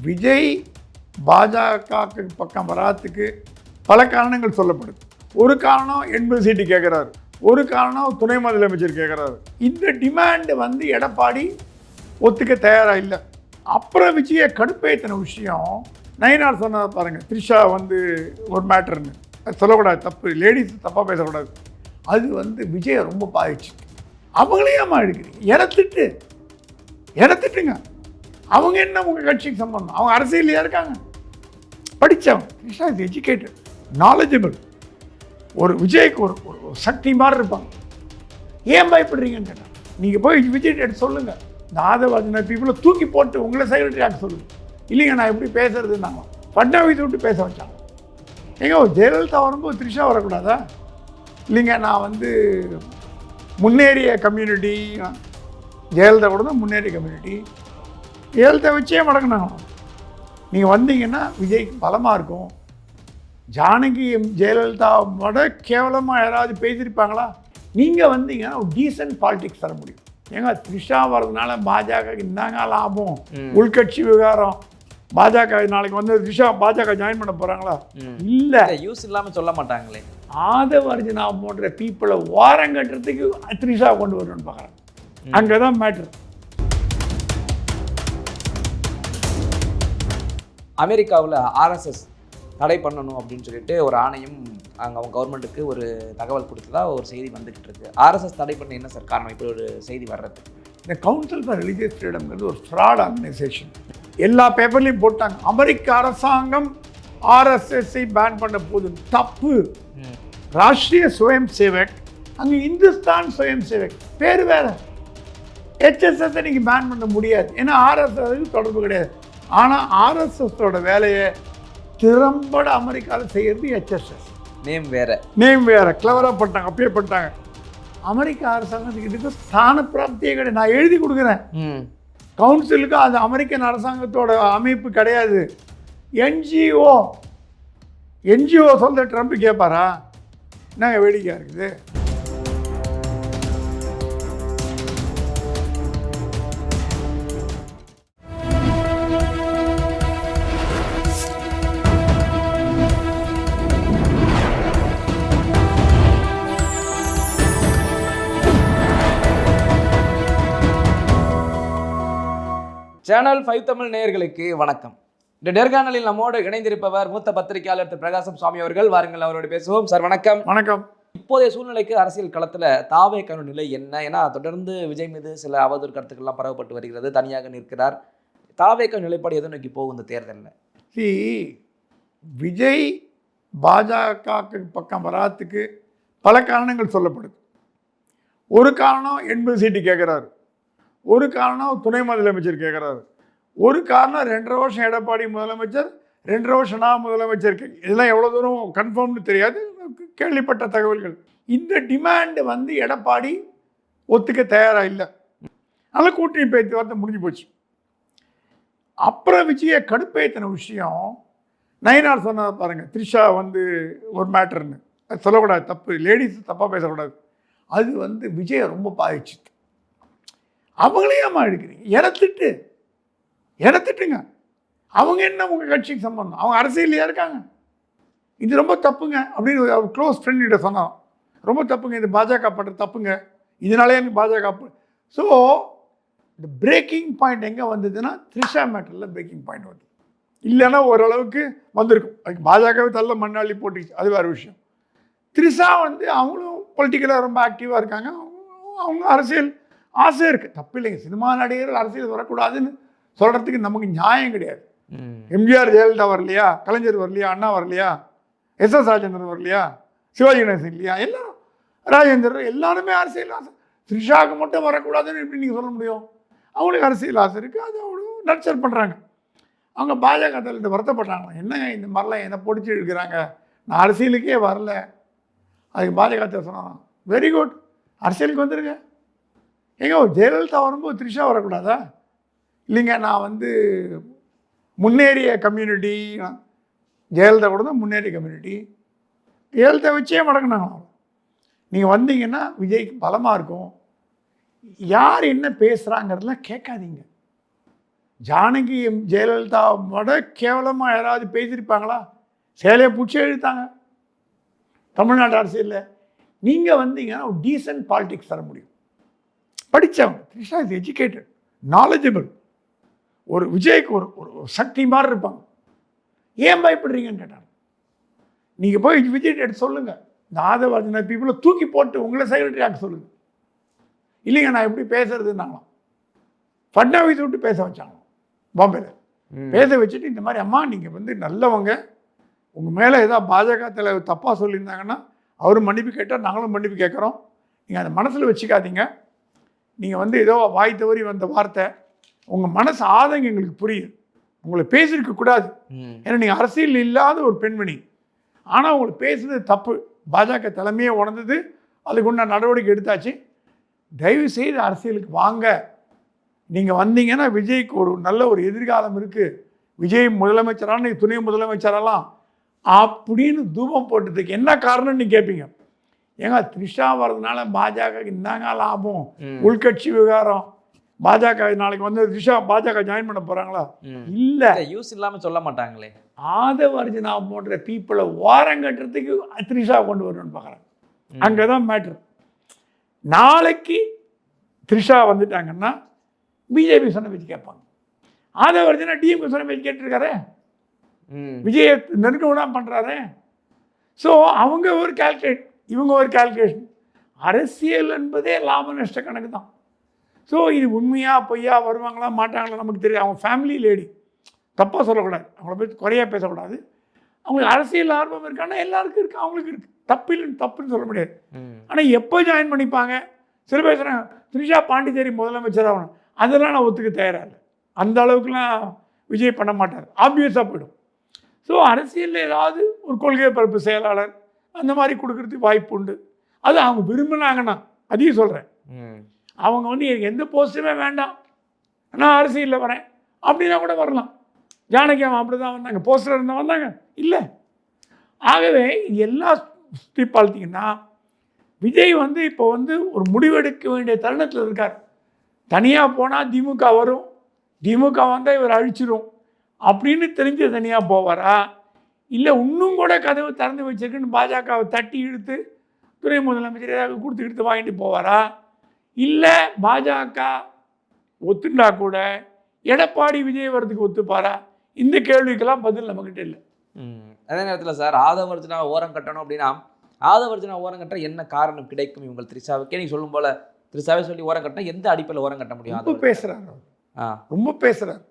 விஜய் பாஜக பக்கம் வராதுக்கு பல காரணங்கள் சொல்லப்படுது. ஒரு காரணம் 80 சீட்டு கேட்குறாரு, ஒரு காரணம் துணை முதலமைச்சர் கேட்குறாரு. இந்த டிமாண்டு வந்து எடப்பாடி ஒத்துக்க தயாராக இல்லை. அப்புறம் விஜயை கடுப்பேற்றின விஷயம் நயினார் சொன்னதை பாருங்கள். த்ரிஷா வந்து ஒரு மேட்டர்னு அது சொல்லக்கூடாது, தப்பு, லேடிஸ் தப்பாக பேசக்கூடாது. அது வந்து விஜயை ரொம்ப பாதிச்சு. அவங்களையும் எடுக்கிறீங்க, இடத்துட்டுங்க. அவங்க என்ன உங்கள் கட்சிக்கு சம்பந்தம்? அவங்க அரசியலையா இருக்காங்க, படித்தவங்க. Trisha is educated, knowledgeable. ஒரு விஜய்க்கு ஒரு சக்தி மாதிரி இருப்பாங்க. ஏன் பயப்படுறீங்கன்னு கேட்டால், நீங்கள் போய் விஜய் எடுத்து சொல்லுங்கள். இந்த ஆதரவாதின பீப்புளை தூக்கி போட்டு உங்களை செக்ரட்டரி ஆக சொல்லுங்கள். இல்லைங்க நான் எப்படி பேசுறதுன்னாங்க. ஃபட்னாவிஸ் விட்டு பேச வச்சாங்க. ஏங்க ஜெயலலிதா வரும்போது த்ரிஷா வரக்கூடாதா? இல்லைங்க நான் வந்து முன்னேறிய கம்யூனிட்டி, ஜெயலலிதா கூட தான் முன்னேறிய கம்யூனிட்டி, ஜெயலலிதா வச்சே மடங்கினாங்க. நீங்கள் வந்தீங்கன்னா விஜய்க்கு பலமாக இருக்கும். ஜானகி ஜெயலலிதா விட கேவலமாக யாராவது பேசியிருப்பாங்களா? நீங்கள் வந்தீங்கன்னா ஒரு டீசன்ட் பாலிடிக்ஸ் தர முடியும். ஏங்க த்ரிஷா வர்றதுனால பாஜக இந்தாங்க லாபம், உள்கட்சி விவகாரம். பாஜக நாளைக்கு வந்து த்ரிஷா பாஜக ஜாயின் பண்ண போகிறாங்களா? இல்லை, யூஸ் இல்லாமல் சொல்ல மாட்டாங்களே. ஆதவ அர்ஜுனா போன்ற பீப்புளை ஓரம் கட்டுறதுக்கு த்ரிஷா கொண்டு வரணும்னு பார்க்குறாங்க. அங்கே தான் மேட்ரு. அமெரிக்காவில் ஆர்எஸ்எஸ் தடை பண்ணணும் அப்படின்னு சொல்லிட்டு ஒரு ஆணையம் அங்கே அவங்க கவர்மெண்ட்டுக்கு ஒரு தகவல் கொடுத்ததா ஒரு செய்தி வந்துக்கிட்டு இருக்கு. ஆர்எஸ்எஸ் தடை பண்ண என்ன சார் காரணம் இப்படி ஒரு செய்தி வர்றது? இந்த கவுன்சில் ஃபார் ரிலீஜியஸ் ஃப்ரீடம்ங்கிறது ஒரு ஃப்ராட் ஆர்கனைசேஷன். எல்லா பேப்பர்லையும் போட்டாங்க, அமெரிக்க அரசாங்கம் ஆர்எஸ்எஸ்ஸை பேன் பண்ண போது தப்பு. ராஷ்ட்ரிய சுயம் சேவக், அங்கே இந்துஸ்தான் சுயம் சேவக் பேர் வேற. ஹெச்எஸ்எஸ்ஸை நீங்கள் பேன் பண்ண முடியாது, ஏன்னா ஆர்எஸ்எஸ் தொடர்பு கிடையாது. ஆனால் ஆர்எஸ்எஸோட வேலையை திறம்பட அமெரிக்காவில் செய்கிறது ஹெச்எஸ்எஸ். நேம் வேற கிளவராக பண்ணிட்டாங்க, அப்பயே பண்ணிட்டாங்க. அமெரிக்க அரசாங்கத்துக்கு இதுக்கு ஸ்தான பிராப்தியே கிடையாது. நான் எழுதி கொடுக்குறேன் கவுன்சிலுக்கு, அது அமெரிக்கன் அரசாங்கத்தோட அமைப்பு கிடையாது. என்ஜிஓ சொல்ல ட்ரம்ப் கேட்பாரா? என்னங்க வேடிக்கையாக இருக்குது. சேனல் 5 தமிழ் நேயர்களுக்கு வணக்கம். இந்த நேர்காணலில் நம்மோடு இணைந்திருப்பவர் மூத்த பத்திரிகையாளர் திரு பிரகாசம் சுவாமி அவர்கள். வாருங்கள் அவரோடு பேசுவோம். சார் வணக்கம். வணக்கம். இப்போதைய சூழ்நிலைக்கு அரசியல் களத்தில் தாவேக்கான நிலை என்ன? ஏன்னா தொடர்ந்து விஜய் மீது சில அவதூறு கருத்துக்கள்லாம் பரவப்பட்டு வருகிறது, தனியாக நிற்கிறார். தாவேக்கா நிலைப்பாடு எதை நோக்கி போகும் இந்த தேர்தலில்? விஜய் பாஜக பக்கம் வராதுக்கு பல காரணங்கள் சொல்லப்படுது. ஒரு காரணம் 80 சீட்டு கேட்குறாரு, ஒரு காரணம் துணை முதலமைச்சர் கேட்குறாரு, ஒரு காரணம் 2.5 வருஷம் எடப்பாடி முதலமைச்சர், 2.5 வருஷம் நான் முதலமைச்சர். இதெல்லாம் எவ்வளோ தூரம் கன்ஃபார்ம்னு தெரியாது, கேள்விப்பட்ட தகவல்கள். இந்த டிமாண்டு வந்து எடப்பாடி ஒத்துக்க தயாராக இல்லை. அதனால் கூட்டணி பேச்சுவார்த்தை முடிஞ்சு போச்சு. அப்புறம் விஜயை கடுப்பேற்றின விஷயம் நயினார் சொன்னதை பாருங்கள். த்ரிஷா வந்து ஒரு மேட்டர்னு அது சொல்லக்கூடாது, தப்பு, லேடிஸ் தப்பாக பேசக்கூடாது. அது வந்து விஜயை ரொம்ப பாதிச்சு. அவங்களையும் எடுக்கிறீங்க, இடத்துட்டுங்க. அவங்க என்ன உங்கள் கட்சிக்கு சம்பந்தம்? அவங்க அரசியலையா இருக்காங்க. இது ரொம்ப தப்புங்க அப்படின்னு அவர் க்ளோஸ் ஃப்ரெண்ட்கிட்ட சொன்னான். ரொம்ப தப்புங்க, இது பாஜக பண்ணுற தப்புங்க, இதனாலே எனக்கு பாஜக. ஸோ இந்த பிரேக்கிங் பாயிண்ட் எங்கே வந்ததுன்னா த்ரிஷா மேட்டரில் பிரேக்கிங் பாயிண்ட் வந்து, இல்லைன்னா ஓரளவுக்கு வந்திருக்கும். அதுக்கு பாஜகவே தள்ள மண்ணாளி போட்டுச்சு, அது வேறு விஷயம். த்ரிஷா வந்து அவங்களும் பொலிட்டிக்கலாக ரொம்ப ஆக்டிவாக இருக்காங்க, அவங்க அரசியல் ஆசை இருக்குது, தப்பு இல்லைங்க. சினிமா நடிகர்கள் அரசியல் வரக்கூடாதுன்னு சொல்கிறதுக்கு நமக்கு நியாயம் கிடையாது. எம்ஜிஆர் ஜெயலலிதா வரலையா, கலைஞர் வரலையா, அண்ணா வரலையா, எஸ்.எஸ். ராஜேந்திரன் வரலையா, சிவாஜி கணேசன் இல்லையா, எல்லாரும், ராஜேந்திரன், எல்லாருமே அரசியல் ஆசை. த்ரிஷாவுக்கு மட்டும் வரக்கூடாதுன்னு எப்படி நீங்கள் சொல்ல முடியும்? அவங்களுக்கு அரசியல் ஆசை இருக்குது, அது அவங்களும் நர்ச்சர் பண்ணுறாங்க. அவங்க பாஜக தலைவர்கிட்ட வருத்தப்படுறாங்க, என்னங்க இந்த மாதிரிலாம் என்னை பிடிச்சி இருக்கிறாங்க, நான் அரசியலுக்கே வரல. அதுக்கு பாஜக சொன்னாங்க, வெரி குட், அரசியலுக்கு வந்துருங்க. ஏங்க ஜெயலலிதா வரும்போது த்ரிஷா வரக்கூடாதா? இல்லைங்க நான் வந்து முன்னேறிய கம்யூனிட்டி, ஜெயலலிதா கூட தான் முன்னேறிய கம்யூனிட்டி, ஜெயலலிதா வச்சே மடங்கினாங்க. நீங்கள் வந்தீங்கன்னா விஜய்க்கு பலமாக இருக்கும். யார் என்ன பேசுகிறாங்கிறதுலாம் கேட்காதீங்க. ஜானகி ஜெயலலிதாவோட கேவலமாக யாராவது பேசியிருப்பாங்களா? சேலையை பிடிச்சி எழுத்தாங்க தமிழ்நாடு அரசியலில். நீங்கள் வந்தீங்கன்னா ஒரு டீசன்ட் பாலிடிக்ஸ் தர முடியும். படித்தவங்க. Trisha is educated, knowledgeable. ஒரு விஜய்க்கு ஒரு ஒரு சக்தி மாதிரி இருப்பாங்க. ஏன் பயப்படுறீங்கன்னு கேட்டாங்க. நீங்கள் போய் விஜய் எடுத்து சொல்லுங்கள், இந்த ஆதவர்ஜன பீப்புளை தூக்கி போட்டு உங்களை செக்ரட்டரி ஆக்க சொல்லுங்கள். இல்லைங்க நான் எப்படி பேசுறதுன்னாங்களாம். ஃபட்னாவிஸ் விட்டு பேச வச்சாங்க பாம்பேல. பேச வச்சுட்டு இந்த மாதிரி அம்மா நீங்கள் வந்து நல்லவங்க, உங்கள் மேலே ஏதாவது பாஜக தலைவர் தப்பாக சொல்லியிருந்தாங்கன்னா அவரும் மன்னிப்பு கேட்டால் நாங்களும் மன்னிப்பு கேட்குறோம். நீங்கள் அதை மனசில் வச்சுக்காதீங்க. நீங்கள் வந்து ஏதோ வாய் தவறி வந்த வார்த்தை, உங்கள் மனசு ஆதங்கம் எங்களுக்கு புரியுது. உங்களை பேசியிருக்கக்கூடாது. ஏன்னா நீங்கள் அரசியல் இல்லாத ஒரு பெண்மணி. ஆனால் உங்களை பேசுனது தப்பு. பாஜக தலைமையே உணர்ந்தது, அதுக்கு உண்டான நடவடிக்கை எடுத்தாச்சு. தயவு செய்து அரசியலுக்கு வாங்க. நீங்கள் வந்தீங்கன்னா விஜய்க்கு ஒரு நல்ல ஒரு எதிர்காலம் இருக்குது. விஜய் முதலமைச்சரான துணை முதலமைச்சரெல்லாம் அப்படின்னு தூபம் போட்டதுக்கு என்ன காரணம்னு கேட்பீங்க. ஏங்க த்ரிஷா வர்றதுனால பாஜக இந்தாங்க லாபம், உள்கட்சி விவகாரம். பாஜக நாளைக்கு வந்து த்ரிஷா பாஜக ஜாயின் பண்ண போகிறாங்களா? இல்லை, யூஸ் இல்லாமல் சொல்ல மாட்டாங்களே. ஆதவ அர்ஜுனா போன்ற பீப்புளை ஓரங்கட்டுறதுக்கு த்ரிஷா கொண்டு வரணும்னு பார்க்குறாங்க. அங்கே தான் மேட்ரு. நாளைக்கு த்ரிஷா வந்துட்டாங்கன்னா பிஜேபி சொன்ன பேச்சு கேட்பாங்க. ஆதவ அர்ஜுனா டிஎம்கே சொன்ன பேச்சு கேட்டுருக்காரு, விஜயை நெருக்க விடாம பண்ணுறாரு. ஸோ அவங்க ஒரு கால்குலேட், இவங்க ஒரு கால்குலேஷன். அரசியல் என்பதே லாப நஷ்ட கணக்கு தான். ஸோ இது உண்மையாக பொய்யா வருவாங்களா மாட்டாங்களா நமக்கு தெரியாது. அவங்க ஃபேமிலி லேடி, தப்பாக சொல்லக்கூடாது, அவங்கள பற்றி குறையாக பேசக்கூடாது. அவங்களுக்கு அரசியல் ஆர்வம் இருக்கான்னா எல்லாருக்கும் இருக்குது, அவங்களுக்கு இருக்குது. தப்புன்னு சொல்ல முடியாது. ஆனால் எப்போ ஜாயின் பண்ணிப்பாங்க? சில பேர் சொல்கிறாங்க த்ரிஷா பாண்டிச்சேரி முதலமைச்சர் ஆகணும், அதெல்லாம் நான் ஒத்துக்க தயாராக இல்லை. அந்த அளவுக்குலாம் விஜய் பண்ண மாட்டார், ஆப்வியஸாக போய்டும். ஸோ அரசியலில் ஏதாவது ஒரு கொள்கை பரப்பு செயலாளர் அந்த மாதிரி கொடுக்கறதுக்கு வாய்ப்பு உண்டு. அது அவங்க விரும்பினாங்கன்னா, அதையும் சொல்கிறேன். அவங்க வந்து எனக்கு எந்த போஸ்ட்டுமே வேண்டாம், நான் அரசியலில் வரேன் அப்படின்னா கூட வரலாம். ஜானகி அவன் அப்படி தான் வந்தாங்க, போஸ்டர் இருந்தால் வந்தாங்க இல்லை. ஆகவே எல்லாம் சுற்றி பார்த்தீங்கன்னா விஜய் வந்து இப்போ வந்து ஒரு முடிவெடுக்க வேண்டிய தருணத்தில் இருக்கார். தனியாக போனால் திமுக வரும், திமுக வந்தால் இவர் அழிச்சிடும் அப்படின்னு தெரிஞ்சு தனியாக போவாரா, இல்லை இன்னும் கூட கதவு திறந்து வச்சிருக்குன்னு பாஜகவை தட்டி இழுத்து துணை முதலமைச்சர் ஏதாவது கொடுத்து வாங்கிட்டு போவாரா, இல்லை பாஜக ஒத்துண்டா கூட எடப்பாடி விஜய் வரதுக்கு ஒத்துப்பாரா? இந்த கேள்விக்கெல்லாம் பதில் நம்மக்கிட்ட இல்லை. அதே நேரத்தில் சார் ஆதவர்ஜனா ஓரம் கட்டணும் அப்படின்னா ஆதவர்ஜனா ஓரம் கட்ட என்ன காரணம் கிடைக்கும் இவங்க த்ரிஷாவுக்கே? நீங்கள் சொல்லும் போல த்ரிஷாவே சொல்லி ஓரம் கட்டினா எந்த அடிப்படையில் ஓரம் கட்ட முடியும்? ரொம்ப பேசுகிறார், ரொம்ப பேசுகிறார்.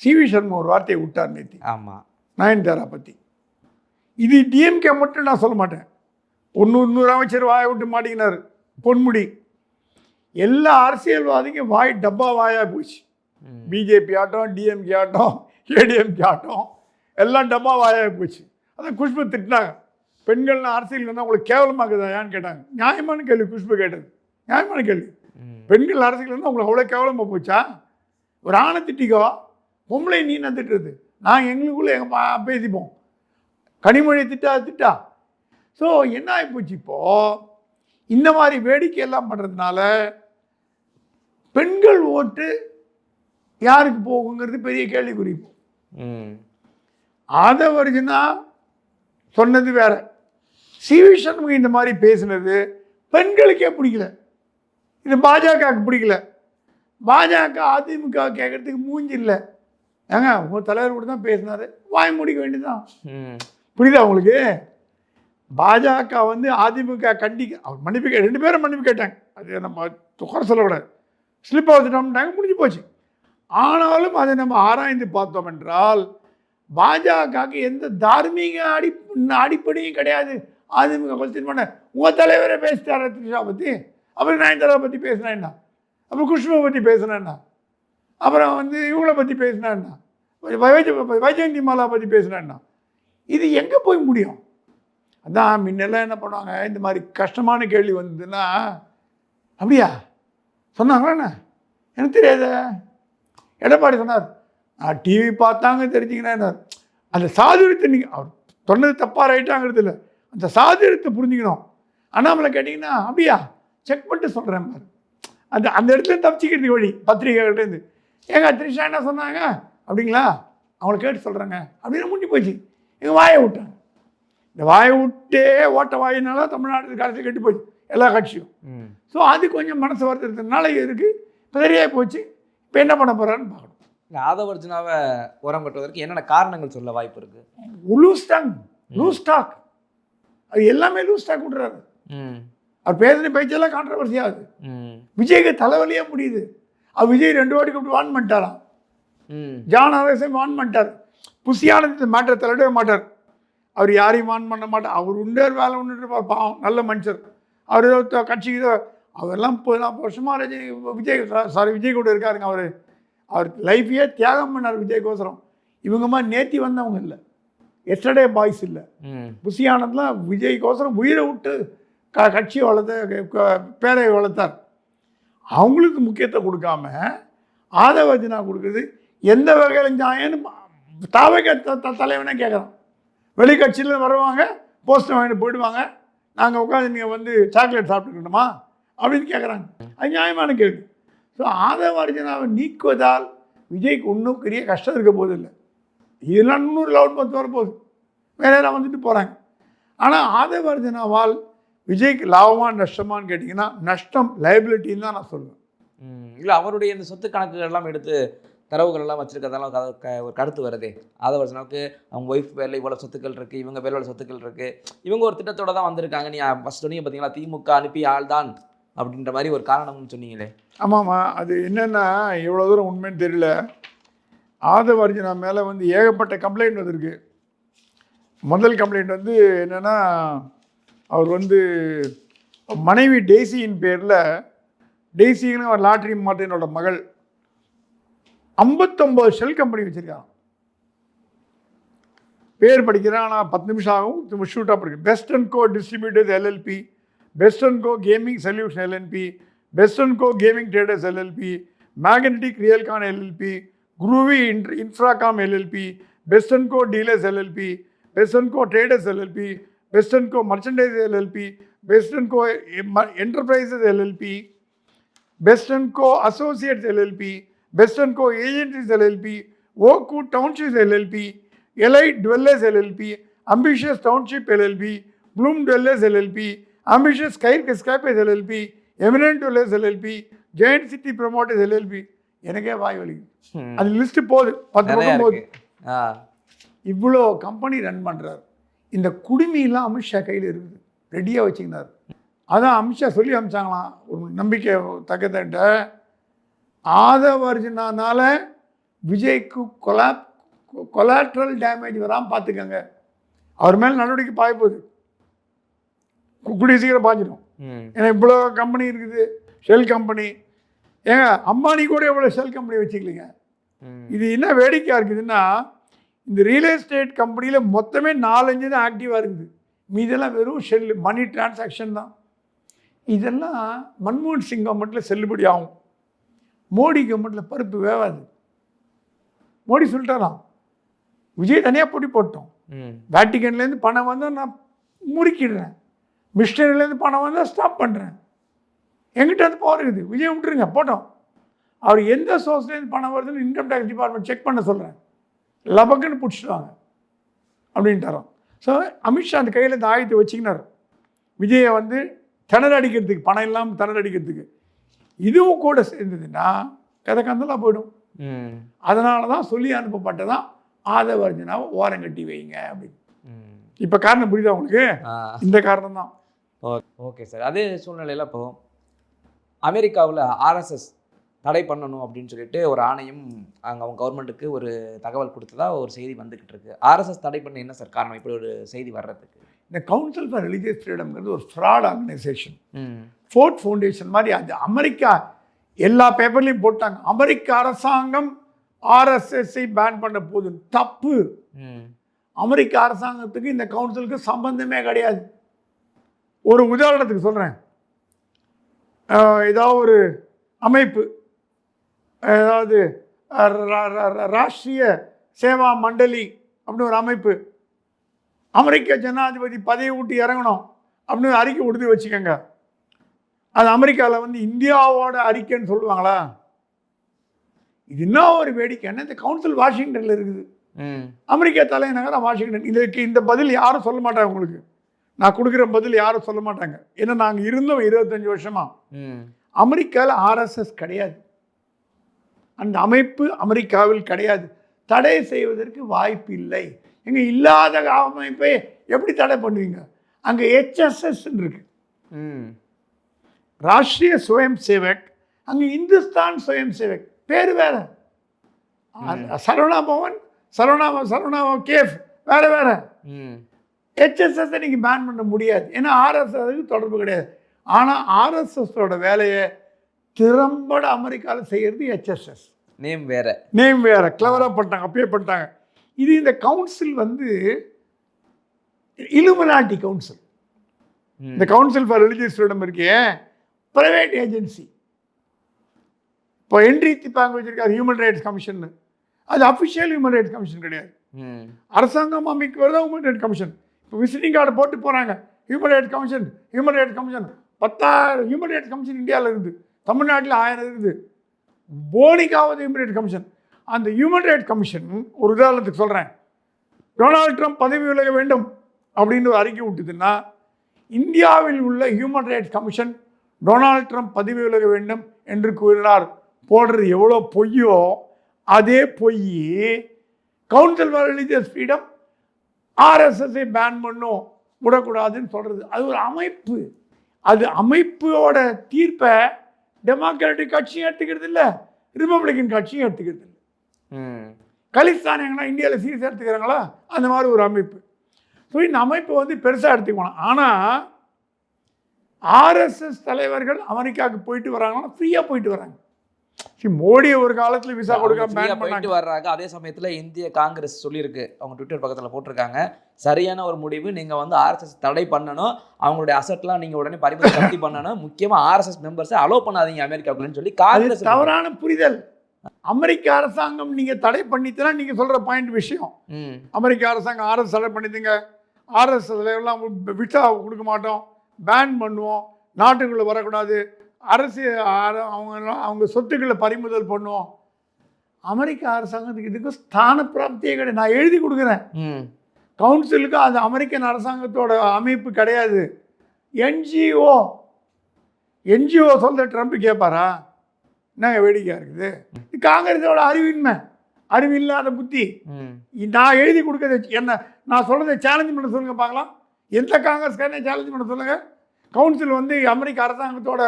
சிவி சர்மா ஒரு வார்த்தையை விட்டார் நேற்று. ஆமாம், நயன்தாரா பற்றி. இது டிஎம்கே மட்டும் நான் சொல்ல மாட்டேன். இன்னொரு அமைச்சர் வாயை விட்டு மாட்டிக்கினார், பொன்முடி. எல்லா அரசியல்வாதிக்கும் வாய் டப்பா வாயாக போச்சு. பிஜேபி ஆட்டம், டிஎம்கே ஆட்டம், ஏடிஎம்கே ஆட்டம், எல்லாம் டப்பா வாயாக போச்சு. அதான் குஷ்பு திட்டினாங்க, பெண்கள்னா அரசியல் வந்தால் உங்களுக்கு கேவலமாக்குதாயான்னு கேட்டாங்க. நியாயமான கேள்வி குஷ்பு கேட்டது, நியாயமான கேள்வி. பெண்கள் அரசியல் இருந்தால் உங்களுக்கு அவ்வளோ கேவலமாக போச்சா? ஒரு ஆணை திட்டிக்கோ, பொம்பளை நீ நான் திட்டுறது, நாங்கள் எங்களுக்குள்ளே எங்கள் பேசிப்போம். கனிமொழி திட்டா. ஸோ என்ன ஆகிப்போச்சு, இப்போது இந்த மாதிரி வேடிக்கையெல்லாம் பண்ணுறதுனால பெண்கள் ஓட்டு யாருக்கு போகுங்கிறது பெரிய கேள்விக்குறி. ஆதவர்ஜனா சொன்னது வேற, சிவி சண்முகம் இந்த மாதிரி பேசுனது பெண்களுக்கே பிடிக்கல, இது பாஜகவுக்கு பிடிக்கல. பாஜக அதிமுக கேட்கறதுக்கு மூஞ்சி இல்லை. ஏங்க உங்கள் தலைவர் கூட தான் பேசினாரு, வாய் முடிக்க வேண்டியதுதான். புரியுதா உங்களுக்கு? பாஜக வந்து அதிமுக அவர் மன்னிப்பு ரெண்டு பேரும் மன்னிப்பு கேட்டாங்க, அது நம்ம குறை சொல்லக்கூடாது. ஸ்லிப்பாக வச்சுட்டோம்னாங்க, முடிஞ்சு போச்சு. ஆனாலும் அதை நம்ம ஆராய்ந்து பார்த்தோம் என்றால் பாஜகவுக்கு எந்த தார்மீக அடிப்படையும் கிடையாது. அதிமுக கொஸ்டின் பண்ண உங்கள் தலைவரை பேசிட்டார த்ரிஷா பற்றி, அப்புறம் நயன்தாரா பற்றி பேசினா என்ன, அப்புறம் குஷ்புவை பற்றி பேசினா என்ன, அப்புறம் வந்து இவங்களை பற்றி பேசினா என்ன, வைஜெயந்தி மாலா பற்றி பேசினா என்ன, இது எங்கே போய் முடியும்? அதான் முன்னெல்லாம் என்ன பண்ணுவாங்க, இந்த மாதிரி கஷ்டமான கேள்வி வந்ததுன்னா, அப்படியா சொன்னாங்களா என்ன எனக்கு தெரியாத. எடப்பாடி சொன்னார், நான் டிவி பார்த்தாங்க தெரிஞ்சிங்கன்னா என்ன, அந்த சாதுரியத்தை நீங்கள் அவர் சொன்னது தப்பாக ரைட்டாங்கிறது இல்லை, அந்த சாதுரியத்தை புரிஞ்சுக்கணும். அண்ணாமலை கேட்டிங்கன்னா அப்படியா செக் பண்ணிட்டு சொல்கிறேன் பாரு, அந்த இடத்துல தப்பிச்சிக்கிறதுக்கு வழி பத்திரிகைகிட்டேருந்து. ஏங்க த்ரிஷா என்ன சொன்னாங்க அப்படிங்களா, அவங்கள கேட்டு சொல்கிறேங்க அப்படின்னு முடி போச்சு. எங்கள் வாயை விட்டாங்க. இந்த வாயை விட்டே ஓட்ட வாயினால தமிழ்நாட்டு கடைசி கெட்டு போச்சு எல்லா கட்சியும். ஸோ அது கொஞ்சம் மனசு வருத்தத்தினால இருக்குது, சரியாக போச்சு. இப்போ என்ன பண்ண போகிறாருன்னு பார்க்கணும். ஆதவ அர்ஜுனாவை உரம் கட்டுவதற்கு என்னென்ன காரணங்கள் சொல்ல வாய்ப்பு இருக்கு? லூஸ் ஸ்டாக், அது எல்லாமே லூஸ் ஸ்டாக் விட்றாரு. அவர் பேசின பேச்செல்லாம் கான்ட்ரவர்சி ஆகுது. விஜய்க்கு தலைவலியாக முடியுது. அவர் விஜய் 2 வாட்டி கூப்பிட்டு வான் பண்ணிட்டாராம். ஜான் ஆர்எஸ்ஐ வான் பண்ணிட்டார். புசியான மேட்டர் தலையிடவே மாட்டார். அவர் யாரையும் வான் பண்ண மாட்டார். அவர் உண்டே வேலை ஒன்று இருப்பார். பாவம், நல்ல மனுஷர். அவர் ஏதோ கட்சிக்கு அவரெல்லாம் 40 வருஷமாக விஜய் கூட இருக்காருங்க. அவர் லைஃபையே தியாகம் பண்ணார் விஜய்க்கோசரம். இவங்க மாதிரி நேத்தி வந்தவங்க இல்லை, எஸ்டர்டே பாய்ஸ் இல்லை. புசியானதுலாம் விஜய்க்கோசரம் உயிரை விட்டு கட்சியை பேரை வளர்த்தார். அவங்களுக்கு முக்கியத்துவம் கொடுக்காம ஆதவ அர்ஜுனா கொடுக்குறது எந்த வகையில் நியாயம்னு தாவக தலைவனே கேட்குறான். வெளிக்கட்சியில் வருவாங்க, போஸ்டர் வாங்கிட்டு போயிடுவாங்க, நாங்கள் உட்காந்து நீங்கள் வந்து சாக்லேட் சாப்பிட்டுக்கணுமா அப்படின்னு கேட்குறாங்க. அது நியாயமான கேள்வி. ஸோ ஆதவ அர்ஜுனாவை நீக்குவதால் விஜய்க்கு இன்னும் பெரிய கஷ்டம் இருக்க போதில்லை. இதெல்லாம் 100 லெவல் 10 வரப்போகுது, வேற யாராவது வந்துட்டு போகிறாங்க. ஆனால் ஆதவ அர்ஜுனாவால் விஜய்க்கு லாபமான நஷ்டமானு கேட்டிங்கன்னா நஷ்டம், லைபிலிட்டின்னு தான் நான் சொல்லுவேன். இல்லை, அவருடைய இந்த சொத்து கணக்குகள் எல்லாம் எடுத்து தரவுகள் எல்லாம் வச்சுருக்கிறதெல்லாம் ஒரு கருத்து வருதே. ஆதவ அர்ஜுனாவுக்கு அவங்க ஒய்ஃப் பேரில் இவ்வளோ சொத்துக்கள் இருக்குது, இவங்க பேரில் இவ்வளோ சொத்துக்கள் இருக்குது, இவங்க ஒரு திட்டத்தோடு தான் வந்திருக்காங்க. நீ ஃபஸ்ட் சொன்னீங்க பார்த்தீங்களா, திமுக அனுப்பி ஆள் தான் அப்படின்ற மாதிரி ஒரு காரணம்னு சொன்னீங்களே. ஆமாம்மா, அது என்னென்னா எவ்வளோ தூரம் உண்மைன்னு தெரியல. ஆதவ அர்ஜுனா மேலே வந்து ஏகப்பட்ட கம்ப்ளைண்ட் வந்திருக்கு. முதல் கம்ப்ளைண்ட் வந்து என்னென்னா, அவர் வந்து மனைவி டெய்ஸியின் பேரில், டெய்ஸின்னு ஒரு லாட்ரி மார்ட்டினோட மகள் 59 ஷெல் கம்பெனி வச்சுருக்காங்க. பேர் படிக்கிறேன், ஆனால் 10 நிமிஷம் ஆகும் ஷூட்டாக படிக்கிறேன். Best and Co Distributors LLP, Best and Co Gaming Solution LLP, Best and Co Gaming Traders LLP, Magnetic Realcon LLP, Groovy Infracom LLP, Best and Co Dealers LLP, Best and Co Traders LLP, Best and Co Merchandise LLP, Best and Co Enterprises LLP, Best and Co Associates LLP, Best and Co Agencies LLP, Oak Townships LLP, Elite Dwellers LLP, Ambitious Township LLP, Bloom Dwellers LLP, ambitious ஸ்கைபேஸ் LLP, Eminent Dwellers LLP, Giant City Promoters LLP. எனக்கே வாய் வலிக்குது. அது list போகுது, 10 பக்கம் போகுது. இவ்வளோ company run பண்ணுறாரு. இந்த குடுமையெல்லாம் அமித்ஷா கையில் இருக்குது, ரெடியாக வச்சுக்கினார். அதான் அமித்ஷா சொல்லி அமிச்சாங்களாம் ஒரு நம்பிக்கை தக்கத்திட்ட, ஆதவ அர்ஜுனானால விஜய்க்கு கொலாட்ரல் டேமேஜ் வராமல் பார்த்துக்கங்க, அவர் மேலே நடவடிக்கை பாய போகுது, கூடிய சீக்கிரம் பாஞ்சிடும். ஏன்னா இவ்வளோ கம்பெனி இருக்குது, ஷெல் கம்பெனி. ஏங்க அம்பானி கூட எவ்வளோ ஷெல் கம்பெனி வச்சுக்கலிங்க. இது என்ன வேடிக்கையாக இருக்குதுன்னா, இந்த ரியல் எஸ்டேட் கம்பெனியில் மொத்தமே 4-5 தான் ஆக்டிவாக இருக்குது, மீதெல்லாம் வெறும் ஷெல் மணி டிரான்சாக்ஷன் தான். இதெல்லாம் மன்மோகன் சிங் கவர்மெண்ட்டில் செல்லுபடி ஆகும், மோடி கவர்மெண்ட்டில் பருப்பு வேவாது. மோடி சொல்லிட்டாராம், விஜய் தனியாக போட்டி போட்டோம், வேட்டிக்கன்லேருந்து பணம் வந்தால் நான் முறுக்கிடுறேன், மிஷினரிலேருந்து பணம் வந்தால் ஸ்டாப் பண்ணுறேன், எங்கிட்ட வந்து பவர் இருக்குது, விஜய் விட்டுருங்க போட்டோம். அவர் எந்த சோர்ஸ்லேருந்து பணம் வருதுன்னு இன்கம் டேக்ஸ் டிபார்ட்மெண்ட் செக் பண்ண சொல்கிறேன், லபக்குன்னு பிடிச்சிடுவாங்க அப்படின்ட்டாரோம். ஸோ அமித்ஷா அந்த கையில் இந்த ஆயுதத்தை வச்சுக்கினார், விஜயை வந்து திணற அடிக்கிறதுக்கு, பணம் இல்லாமல் திணற அடிக்கிறதுக்கு. இதுவும் கூட சேர்ந்ததுன்னா கதை கந்தலாக போயிடும். அதனால தான் சொல்லி அனுப்பப்பட்டதான் ஆதவ அர்ஜுனாவை ஓரம் கட்டி வைங்க அப்படின்னு. இப்போ காரணம் புரியுதா உங்களுக்கு? இந்த காரணம் தான். Okay sir. அதே சூழ்நிலையில் இப்போ அமெரிக்காவில் ஆர்எஸ்எஸ் தடை பண்ணணும் அப்படின்னு சொல்லிட்டு ஒரு ஆணையம் அங்கே அவங்க கவர்மெண்ட்டுக்கு ஒரு தகவல் கொடுத்ததா ஒரு செய்தி வந்துக்கிட்டு இருக்கு. ஆர்எஸ்எஸ் தடை பண்ண என்ன சார் காரணம் இப்படி ஒரு செய்தி வர்றதுக்கு? இந்த கவுன்சில் ஃபார் ரிலீஜியஸ் ஃப்ரீடம்ங்கிறது ஒரு ஃப்ராட் ஆர்கனைசேஷன், ஃபோர்ட் ஃபவுண்டேஷன் மாதிரி. அது அமெரிக்கா எல்லா பேப்பர்லையும் போட்டாங்க, அமெரிக்க அரசாங்கம் ஆர்எஸ்எஸ்ஐ பேன் பண்ண போது தப்பு. அமெரிக்க அரசாங்கத்துக்கு இந்த கவுன்சிலுக்கு சம்பந்தமே கிடையாது. ஒரு உதாரணத்துக்கு சொல்கிறேன், ஏதாவது ஒரு அமைப்பு, அதாவது ராஷ்ட்ரிய சேவா மண்டலி அப்படின்னு ஒரு அமைப்பு, அமெரிக்க ஜனாதிபதி பதவி விட்டு இறங்கணும் அப்படின்னு அறிக்கை கொடுத்து வச்சுக்கோங்க. அது அமெரிக்காவில் வந்து இந்தியாவோட அறிக்கைன்னு சொல்லுவாங்களா? இது என்ன ஒரு வேடிக்கைன்னா இந்த கவுன்சில் வாஷிங்டனில் இருக்குது, அமெரிக்கா தலைநகரம் வாஷிங்டன். இதுக்கு இந்த பதில் யாரும் சொல்ல மாட்டாங்க உங்களுக்கு. நான் கொடுக்குற பதில் யாரும் சொல்ல மாட்டாங்க. ஏன்னா நாங்கள் இருந்தோம் 25 வருஷமா. அமெரிக்காவில் ஆர்எஸ்எஸ் கிடையாது, அந்த அமைப்பு அமெரிக்காவில் கிடையாது. தடை செய்வதற்கு வாய்ப்பு இல்லை. எங்க இல்லாத அமைப்பை எப்படி தடை பண்ணுவீங்க? அங்கே ஹெச்எஸ்எஸ் இருக்கு, ராஷ்ட்ரிய சுயம் சேவக். அங்கே இந்துஸ்தான் சுயம் சேவக் பேர் வேற. சரவணா பவன், சரவணா கேஃப் வேற வேற. ஹெச்எஸ்எஸ் நீங்க பேன் பண்ண முடியாது, ஏன்னா ஆர்எஸ்எஸ் தொடர்பு கிடையாது. ஆனால் ஆர்எஸ்எஸோட வேலையை திறம்பட அமெரிக்காவில் செய்யறது ஹெச்எஸ்எஸ். நேம் வேற, நேம் வேற. கிளவராக பண்ணிட்டாங்க, அப்பயே பண்ணிட்டாங்க. இது இந்த கவுன்சில் வந்து இலுமினாட்டி கவுன்சில். இந்த கவுன்சில் ஃபார் ரிலிஜியஸ் ஃப்ரீடம் இருக்கே, பிரைவேட் ஏஜென்சி. இப்போ ஹென்றி திப்பாங்க வச்சிருக்காரு ஹியூமன் ரைட்ஸ் கமிஷன், அது அஃபிஷியல் ஹியூமன் ரைட்ஸ் கமிஷன் கிடையாது. அரசாங்கம் அமைக்கிறது தான் ஹியூமன் ரைட்ஸ் கமிஷன். இப்போ விசிட்டிங் கார்டு போட்டு போகிறாங்க, human rights commission, human rights commission. 10,000 human rights commission இந்தியாவில் இருக்குது, தமிழ்நாட்டில் 1000 இருக்குது. போனிக்காவது ஹியூமன் ரைட்ஸ் கமிஷன். அந்த ஹியூமன் ரைட்ஸ் கமிஷன் ஒரு உதாரணத்துக்கு சொல்கிறேன், டொனால்ட் ட்ரம்ப் பதவி விலக வேண்டும் அப்படின்னு ஒரு அறிக்கை விட்டுதுன்னா, இந்தியாவில் உள்ள human rights commission Donald Trump பதவி விலக வேண்டும் என்று கூறினார் போடுறது எவ்வளோ பொய்யோ அதே பொய் கவுன்சில் ஃபார் ரிலிஜியஸ் ஃப்ரீடம் ஆர்எஸ்எஸ்ஐ பேன் பண்ணும், விடக்கூடாதுன்னு சொல்கிறது. அது ஒரு அமைப்பு. அது அமைப்போட தீர்ப்பை டெமோக்ராட்டிக் கட்சியும் எடுத்துக்கிறது இல்லை, ரிப்பப்ளிகன் கட்சியும் எடுத்துக்கிறது இல்லை. கலிஸ்தான் எங்கன்னா இந்தியாவில் சீரியஸாக எடுத்துக்கிறாங்களா? அந்த மாதிரி ஒரு அமைப்பு. ஸோ இந்த அமைப்பை வந்து பெருசாக எடுத்துக்கணும். ஆனால் ஆர்எஸ்எஸ் தலைவர்கள் அமெரிக்காவுக்கு போயிட்டு வராங்கன்னா ஃப்ரீயாக போயிட்டு வராங்க. மோடி ஒரு காலத்தில் விசா கொடுக்காம போயிட்டு வர்றாங்க. அதே சமயத்தில் இந்திய காங்கிரஸ் சொல்லியிருக்கு, அவங்க ட்விட்டர் பக்கத்தில் போட்டிருக்காங்க, சரியான ஒரு முடிவு, நீங்கள் வந்து ஆர்எஸ்எஸ் தடை பண்ணணும், அவங்களுடைய அசட்லாம் நீங்கள் உடனே பறிமுதல் பண்ணணும், முக்கியமாக ஆர்எஸ்எஸ் மெம்பர்ஸை அலோவ் பண்ணாதீங்க அமெரிக்காவுக்குன்னு சொல்லி காங்கிரஸ். தவறான புரிதல். அமெரிக்க அரசாங்கம் நீங்கள் தடை பண்ணித்தனா நீங்கள் சொல்கிற பாயிண்ட் விஷயம். அமெரிக்க அரசாங்கம் ஆர்எஸ் தடை பண்ணிட்டுங்க, ஆர்எஸ் எல்லாம் விசா கொடுக்க மாட்டோம், பேன் பண்ணுவோம், நாட்டுக்குள்ளே வரக்கூடாது, அரசு அவங்க சொத்துக்களை பறிமுதல் பண்ணுவோம். அமெரிக்க அரசாங்கத்துக்கு இதுக்கு ஸ்தான பிராப்தியே கிடையாது. நான் எழுதி கொடுக்குறேன் கவுன்சிலுக்கு, அது அமெரிக்கன் அரசாங்கத்தோட அமைப்பு கிடையாது, என்ஜிஓ. என்ஜிஓ சொல்ற ட்ரம்ப் கேட்பாரா? என்னங்க வேடிக்கையாக இருக்குது. காங்கிரஸோட அறிவில்லாத புத்தி. நான் எழுதி கொடுக்கறது என்ன, நான் சொல்கிறத சேலஞ்ச் பண்ண சொல்லுங்க பார்க்கலாம். எந்த காங்கிரஸ்காரனே சேலஞ்ச் பண்ண சொல்லுங்க. கவுன்சில் வந்து அமெரிக்க அரசாங்கத்தோட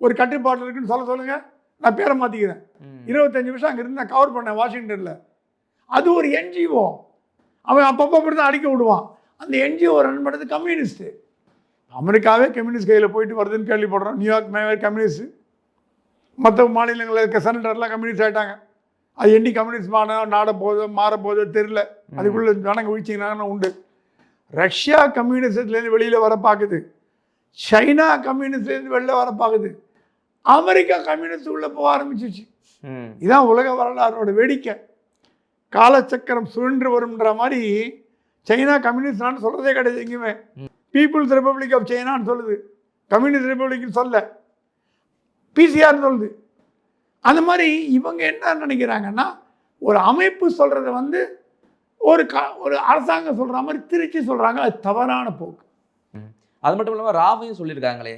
ஒரு கட்டுப்பாடு இருக்குன்னு சொல்லுங்க. நான் பேரை மாற்றிக்கிறேன். 25 வருஷம் அங்கே இருந்து நான் கவர் பண்ணேன் வாஷிங்டனில். அது ஒரு என்ஜிஓ. அவன் அப்பப்போ அப்படி தான் அடிக்க விடுவான். அந்த என்ஜிஓ ரன் பண்ணுறது கம்யூனிஸ்ட்டு. அமெரிக்காவே கம்யூனிஸ்ட் கையில் போயிட்டு வருதுன்னு கேள்விப்படுறோம். நியூயார்க் மேயர் கம்யூனிஸ்ட், மற்ற மாநிலங்களில் இருக்க செனட்டர்லாம் கம்யூனிஸ்ட் ஆகிட்டாங்க. அது எண்ணி கம்யூனிஸ்ட் மாறப்போதோ தெரியல. அதுக்குள்ளே ஜனங்க வீழ்ச்சிங்கன்னா உண்டு. ரஷ்யா கம்யூனிஸ்ட்லேருந்து வெளியில் வர பார்க்குது, சைனா கம்யூனிஸ்ட்லேருந்து வெளில வர பார்க்குது, அமெரிக்கா கம்யூனிஸ்ட் உள்ளே போக ஆரம்பிச்சிச்சு. இதுதான் உலக வரலாறோட வேடிக்கை. காலச்சக்கரம் சுழன்று வரும்ன்ற மாதிரி சைனா கம்யூனிஸ்டான்னு சொல்கிறதே கிடையாது எங்கேயுமே. பீப்புள்ஸ் ரிப்பப்ளிக் ஆஃப் சைனான்னு சொல்லுது, கம்யூனிஸ்ட் ரிப்பப்ளிக்னு சொல்ல, பிசிஆர்னு சொல்லுது. அந்த மாதிரி இவங்க என்ன நினைக்கிறாங்கன்னா, ஒரு அமைப்பு சொல்கிறத வந்து ஒரு அரசாங்கம் சொல்கிற மாதிரி திருச்சி சொல்கிறாங்க. அது தவறான போக்கு. அது மட்டும் இல்லாமல் ராவையும் சொல்லியிருக்காங்களே,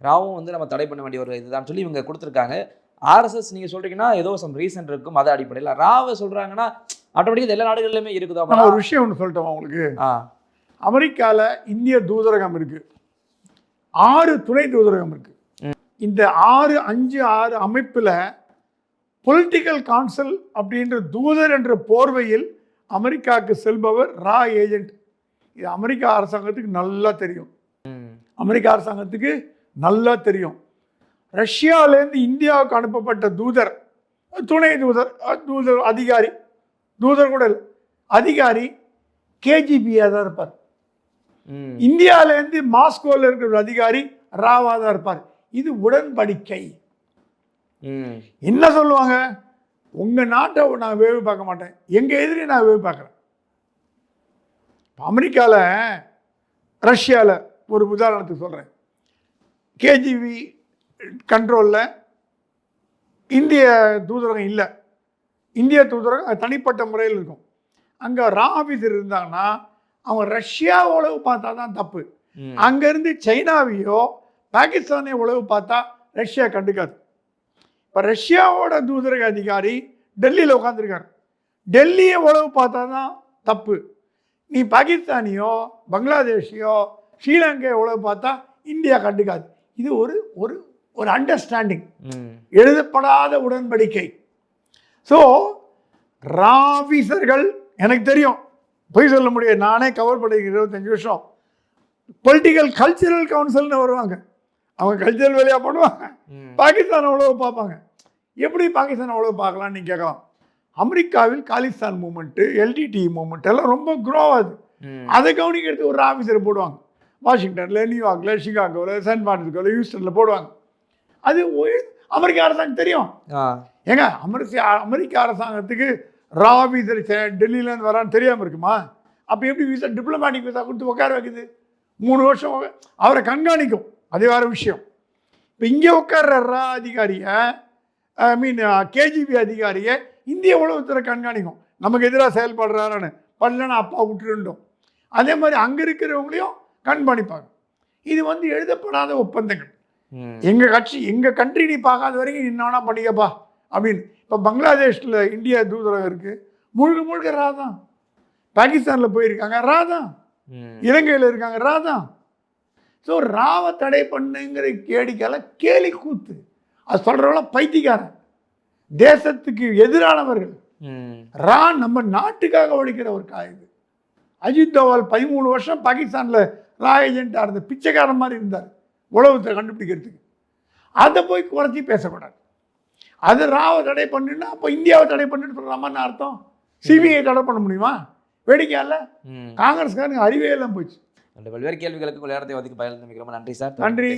ராவும் வந்து நம்ம தடை பண்ண வேண்டிய ஒரு இதுதான் சொல்லி இவங்க கொடுத்துருக்காங்க. ஆர்எஸ்எஸ் நீங்கள் சொல்கிறீங்கன்னா ஏதோ சம் ரீசன் இருக்கும், மத அடிப்படையில். ராவை சொல்கிறாங்கன்னா ஆட்டோமேட்டிக்காக எல்லா நாடுகளிலுமே இருக்குதா? நான் ஒரு விஷயம் ஒன்று சொல்லிட்டோம் உங்களுக்கு. அமெரிக்காவில் இந்திய தூதரகம் இருக்குது, 6 துணை தூதரகம் இருக்குது. இந்த 6 அமைப்பில் பொலிட்டிக்கல் கவுன்சில் அப்படின்ற தூதர் என்ற போர்வையில் அமெரிக்காவுக்கு செல்பவர் ரா ஏஜென்ட். இது அமெரிக்கா அரசாங்கத்துக்கு நல்லா தெரியும். அமெரிக்க அரசாங்கத்துக்கு நல்லா தெரியும். ரஷ்யாவிலேருந்து இந்தியாவுக்கு அனுப்பப்பட்ட தூதர், துணை தூதர், அதிகாரி, தூதர் கூட இல்லை, அதிகாரி கேஜிபியாக தான் இருப்பார். இந்தியாவிலேருந்து மாஸ்கோவில் இருக்கிற அதிகாரி ராவா தான் இருப்பார். இது உடன்படிக்கை. என்ன சொல்லுவாங்க, உங்கள் நாட்டை நான் வேவு பார்க்க மாட்டேன், எங்கள் எதிரி நான் வேவு பார்க்குறேன். அமெரிக்காவில் ரஷ்யாவில் ஒரு உதாரணத்துக்கு சொல்கிறேன். கேஜிபி கண்ட்ரோலில் இந்திய தூதரகம் இல்லை. இந்திய தூதரகம் அது தனிப்பட்ட முறையில் இருக்கும். அங்கே ஆஃபீஸர் இருந்தாங்கன்னா அவங்க ரஷ்யா உளவு பார்த்தா தான் தப்பு. அங்கேருந்து சைனாவையோ பாகிஸ்தானையோ உளவு பார்த்தா ரஷ்யா கண்டுக்காது. இப்போ ரஷ்யாவோட தூதரக அதிகாரி டெல்லியில் உட்காந்துருக்காரு. டெல்லியை உளவு பார்த்தா தான் தப்பு. நீ பாகிஸ்தானியோ பங்களாதேஷையோ ஸ்ரீலங்கையை உளவு பார்த்தா இந்தியா கண்டுக்காது. இது ஒரு ஒரு ஒரு அண்டர்ஸ்டாண்டிங், எழுதப்படாத உடன்படிக்கை. ஸோ ஆஃபீஸர்கள் எனக்கு தெரியும், போய் சொல்ல முடியாது, நானே கவர் பண்ணிக்கிறேன் 25 வருஷம். பொலிட்டிக்கல் கல்ச்சரல் கவுன்சில்னு வருவாங்க, அவங்க கல்ச்சரல் வேலையாக பண்ணுவாங்க, பாகிஸ்தான் உளவு பார்ப்பாங்க. எப்படி பாகிஸ்தான் உளவு பார்க்கலான்னு நீங்கள் கேட்கலாம். அமெரிக்காவில் காலிஸ்தான் மூமெண்ட்டு, எல்டிடி மூமெண்ட் எல்லாம் ரொம்ப க்ரோ ஆகுது. அதை கவனிக்கிறதுக்கு ஒரு ஆஃபீஸர் போடுவாங்க. வாஷிங்டனில், நியூயார்க்கில், சிகாகோவில், சென்ட் மார்டின்ஸ்கோவில், ஹியூஸ்டனில் போடுவாங்க. அது அமெரிக்க அரசாங்கம் தெரியும். ஏங்க அமெரிக்க அரசாங்கத்துக்கு ஆஃபீஸர் டெல்லியிலேருந்து வரான்னு தெரியாமல் இருக்குமா? அப்போ எப்படி விசா, டிப்ளமேட்டிக் விசா கொடுத்து உட்கார வைக்குது? 3 வருஷம் அவரை கண்காணிக்கும், அது வேறு விஷயம். இப்போ இங்கே உட்கார்ற அதிகாரியை, ஐ மீன் கேஜிபி அதிகாரியை இந்திய உளவுத்துறை கண்காணிக்கும், நமக்கு எதிராக செயல்படுறாருன்னு. பண்ணலன்னா அப்பா விட்டுருண்டோம். அதே மாதிரி அங்கே இருக்கிறவங்களையும் கண்காணிப்பாங்க. இது எழுதப்படாத ஒப்பந்தங்கள். எங்கள் கட்சி, எங்கள் கண்ட்ரி நீ பார்க்காத வரைக்கும் என்னன்னா பண்ணிக்கப்பா அப்படின்னு. இப்போ பங்களாதேஷில் இந்தியா தூதரகம் இருக்குது, முழுக்க முழுக்க ராதான். பாகிஸ்தானில் போயிருக்காங்க ராதான், இலங்கையில் இருக்காங்க ராதான். ஸோ ராவை தடை பண்ணுங்கிற கேடிக்கால கேலி கூத்து. அது சொல்கிறவங்களாம் பைத்தியக்காரன், தேசத்துக்கு எதிரானவர்கள். நம்ம நாட்டுக்காக உழைக்கிற ஒரு காயுது. அஜித் தோவல் 13 வருஷம் பாகிஸ்தானில் ஏஜென்ட்டாக இருந்த பிச்சைக்காரன் மாதிரி இருந்தார் உளவுத்தை கண்டுபிடிக்கிறதுக்கு. அதை போய் குறைச்சி பேசக்கூடாது. அது ராவை தடை பண்ணுன்னா அப்போ இந்தியாவை தடை பண்ணுன்னு சொல்கிறாமான்னு அர்த்தம். சிபிஐ தடை பண்ண முடியுமா? வேடிக்கையால காங்கிரஸ்காரங்க அறிவே எல்லாம் போச்சு. பல்வேறு கேள்விகளுக்கு நேரத்தை ஒதுக்கி பயன் ரொம்ப நன்றி சார். நன்றி.